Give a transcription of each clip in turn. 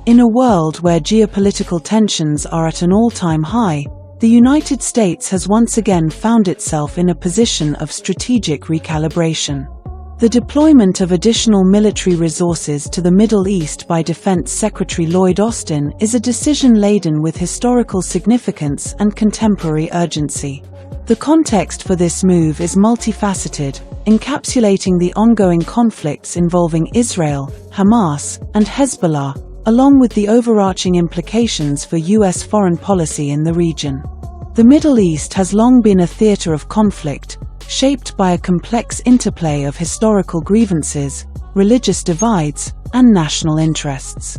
In a world where geopolitical tensions are at an all-time high, the United States has once again found itself in a position of strategic recalibration. The deployment of additional military resources to the Middle East by Defense Secretary Lloyd Austin is a decision laden with historical significance and contemporary urgency. The context for this move is multifaceted, encapsulating the ongoing conflicts involving Israel, Hamas, and Hezbollah, along with the overarching implications for U.S. foreign policy in the region. The Middle East has long been a theater of conflict, shaped by a complex interplay of historical grievances, religious divides, and national interests.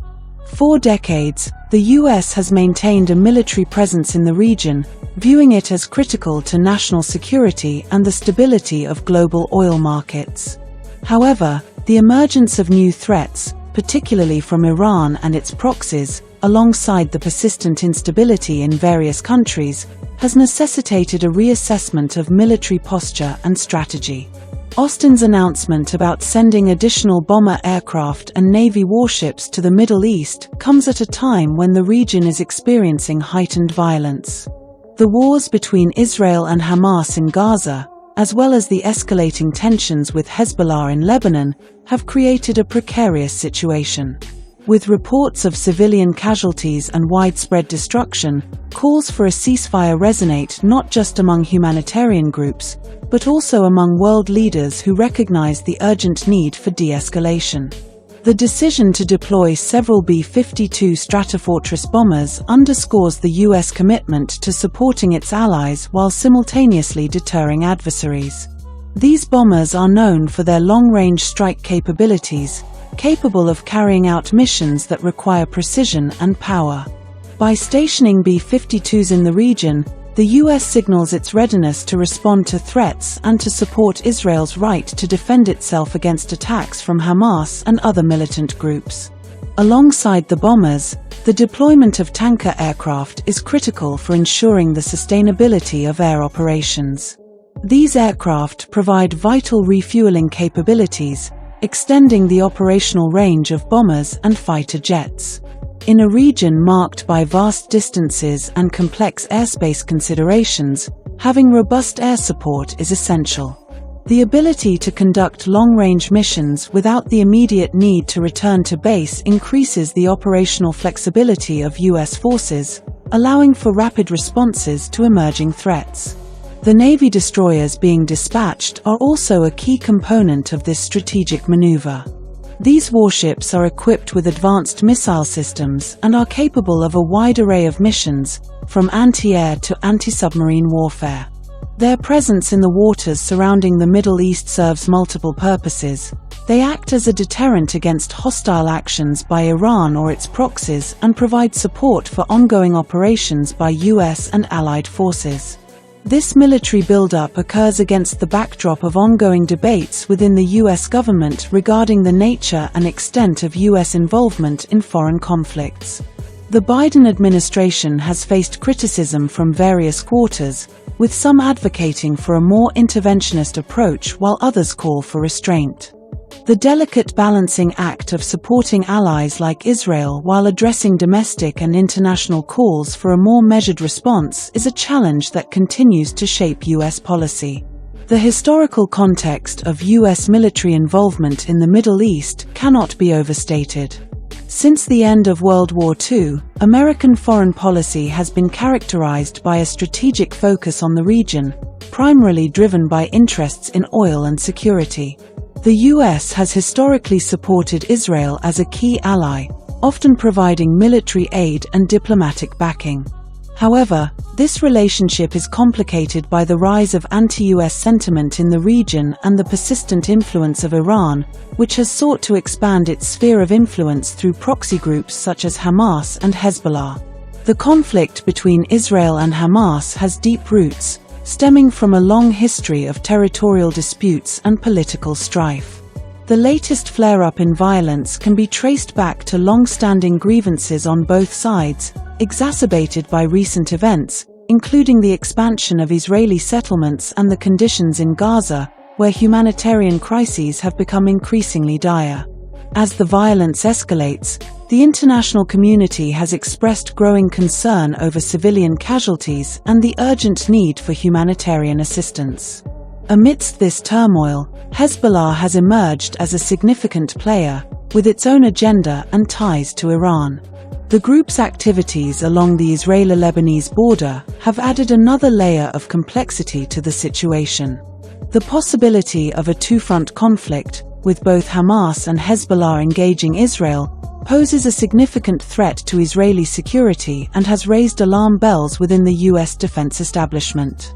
For decades, the U.S. has maintained a military presence in the region, viewing it as critical to national security and the stability of global oil markets. However, the emergence of new threats, particularly from Iran and its proxies, alongside the persistent instability in various countries, has necessitated a reassessment of military posture and strategy. Austin's announcement about sending additional bomber aircraft and Navy warships to the Middle East comes at a time when the region is experiencing heightened violence. The wars between Israel and Hamas in Gaza, as well as the escalating tensions with Hezbollah in Lebanon, have created a precarious situation. With reports of civilian casualties and widespread destruction, calls for a ceasefire resonate not just among humanitarian groups, but also among world leaders who recognize the urgent need for de-escalation. The decision to deploy several B-52 Stratofortress bombers underscores the U.S. commitment to supporting its allies while simultaneously deterring adversaries. These bombers are known for their long-range strike capabilities, capable of carrying out missions that require precision and power. By stationing B-52s in the region, the U.S. signals its readiness to respond to threats and to support Israel's right to defend itself against attacks from Hamas and other militant groups. Alongside the bombers, the deployment of tanker aircraft is critical for ensuring the sustainability of air operations. These aircraft provide vital refueling capabilities, extending the operational range of bombers and fighter jets. In a region marked by vast distances and complex airspace considerations, having robust air support is essential. The ability to conduct long-range missions without the immediate need to return to base increases the operational flexibility of U.S. forces, allowing for rapid responses to emerging threats. The Navy destroyers being dispatched are also a key component of this strategic maneuver. These warships are equipped with advanced missile systems and are capable of a wide array of missions, from anti-air to anti-submarine warfare. Their presence in the waters surrounding the Middle East serves multiple purposes. They act as a deterrent against hostile actions by Iran or its proxies and provide support for ongoing operations by U.S. and allied forces. This military buildup occurs against the backdrop of ongoing debates within the U.S. government regarding the nature and extent of U.S. involvement in foreign conflicts. The Biden administration has faced criticism from various quarters, with some advocating for a more interventionist approach while others call for restraint. The delicate balancing act of supporting allies like Israel while addressing domestic and international calls for a more measured response is a challenge that continues to shape U.S. policy. The historical context of U.S. military involvement in the Middle East cannot be overstated. Since the end of World War II, American foreign policy has been characterized by a strategic focus on the region, primarily driven by interests in oil and security. The U.S. has historically supported Israel as a key ally, often providing military aid and diplomatic backing. However, this relationship is complicated by the rise of anti-U.S. sentiment in the region and the persistent influence of Iran, which has sought to expand its sphere of influence through proxy groups such as Hamas and Hezbollah. The conflict between Israel and Hamas has deep roots, stemming from a long history of territorial disputes and political strife. The latest flare-up in violence can be traced back to long-standing grievances on both sides, exacerbated by recent events, including the expansion of Israeli settlements and the conditions in Gaza, where humanitarian crises have become increasingly dire. As the violence escalates, the international community has expressed growing concern over civilian casualties and the urgent need for humanitarian assistance. Amidst this turmoil, Hezbollah has emerged as a significant player, with its own agenda and ties to Iran. The group's activities along the Israeli-Lebanese border have added another layer of complexity to the situation. The possibility of a two-front conflict, with both Hamas and Hezbollah engaging Israel, poses a significant threat to Israeli security and has raised alarm bells within the U.S. defense establishment.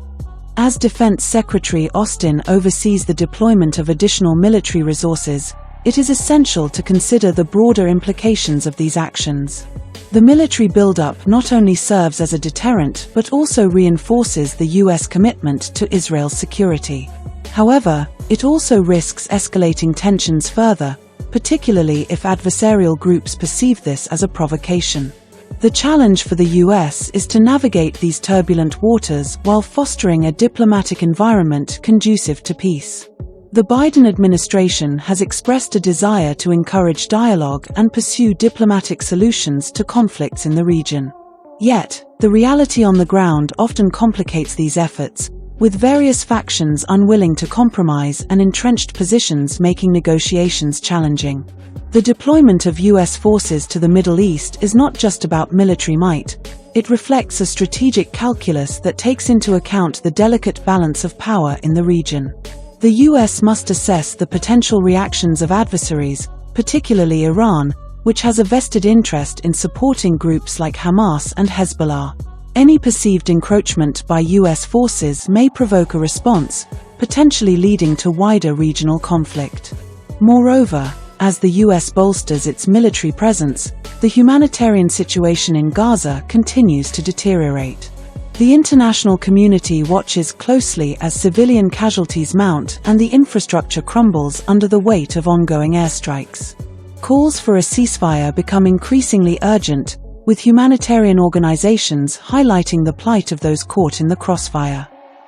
As Defense Secretary Austin oversees the deployment of additional military resources, it is essential to consider the broader implications of these actions. The military buildup not only serves as a deterrent but also reinforces the U.S. commitment to Israel's security. However, it also risks escalating tensions further, particularly if adversarial groups perceive this as a provocation. The challenge for the U.S. is to navigate these turbulent waters while fostering a diplomatic environment conducive to peace. The Biden administration has expressed a desire to encourage dialogue and pursue diplomatic solutions to conflicts in the region. Yet, the reality on the ground often complicates these efforts, with various factions unwilling to compromise and entrenched positions making negotiations challenging. The deployment of U.S. forces to the Middle East is not just about military might. It reflects a strategic calculus that takes into account the delicate balance of power in the region. The U.S. must assess the potential reactions of adversaries, particularly Iran, which has a vested interest in supporting groups like Hamas and Hezbollah. Any perceived encroachment by U.S. forces may provoke a response, potentially leading to wider regional conflict. Moreover, as the U.S. bolsters its military presence, the humanitarian situation in Gaza continues to deteriorate. The international community watches closely as civilian casualties mount and the infrastructure crumbles under the weight of ongoing airstrikes. Calls for a ceasefire become increasingly urgent, with humanitarian organizations highlighting the plight of those caught in the crossfire.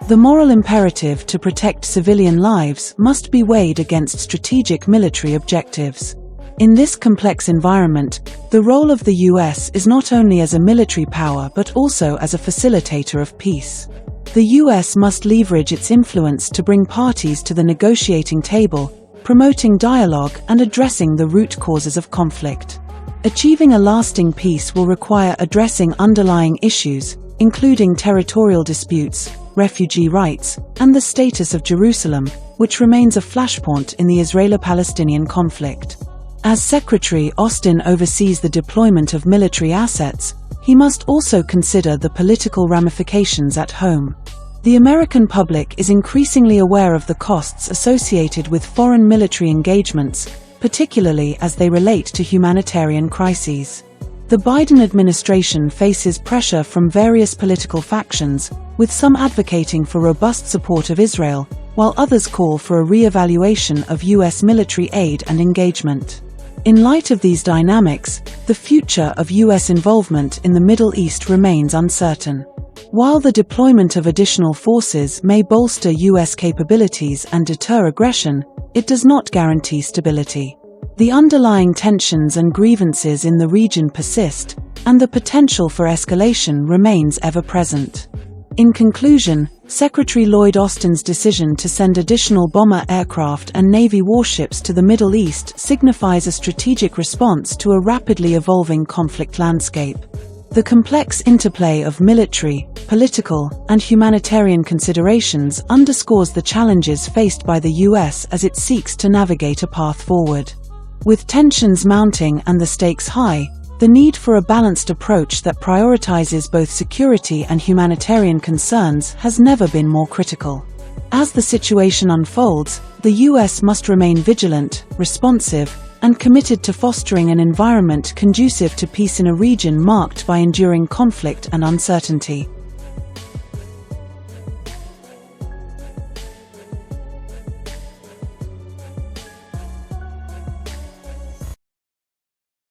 The moral imperative to protect civilian lives must be weighed against strategic military objectives. In this complex environment, the role of the U.S. is not only as a military power but also as a facilitator of peace. The U.S. must leverage its influence to bring parties to the negotiating table, promoting dialogue and addressing the root causes of conflict. Achieving a lasting peace will require addressing underlying issues, including territorial disputes, refugee rights, and the status of Jerusalem, which remains a flashpoint in the Israeli-Palestinian conflict. As Secretary Austin oversees the deployment of military assets, he must also consider the political ramifications at home. The American public is increasingly aware of the costs associated with foreign military engagements, particularly as they relate to humanitarian crises. The Biden administration faces pressure from various political factions, with some advocating for robust support of Israel, while others call for a re-evaluation of U.S. military aid and engagement. In light of these dynamics, the future of U.S. involvement in the Middle East remains uncertain. While the deployment of additional forces may bolster U.S. capabilities and deter aggression, it does not guarantee stability. The underlying tensions and grievances in the region persist, and the potential for escalation remains ever present. In conclusion, Secretary Lloyd Austin's decision to send additional bomber aircraft and Navy warships to the Middle East signifies a strategic response to a rapidly evolving conflict landscape. The complex interplay of military, political, and humanitarian considerations underscores the challenges faced by the U.S. as it seeks to navigate a path forward. With tensions mounting and the stakes high, the need for a balanced approach that prioritizes both security and humanitarian concerns has never been more critical. As the situation unfolds, the U.S. must remain vigilant, responsive, and committed to fostering an environment conducive to peace in a region marked by enduring conflict and uncertainty.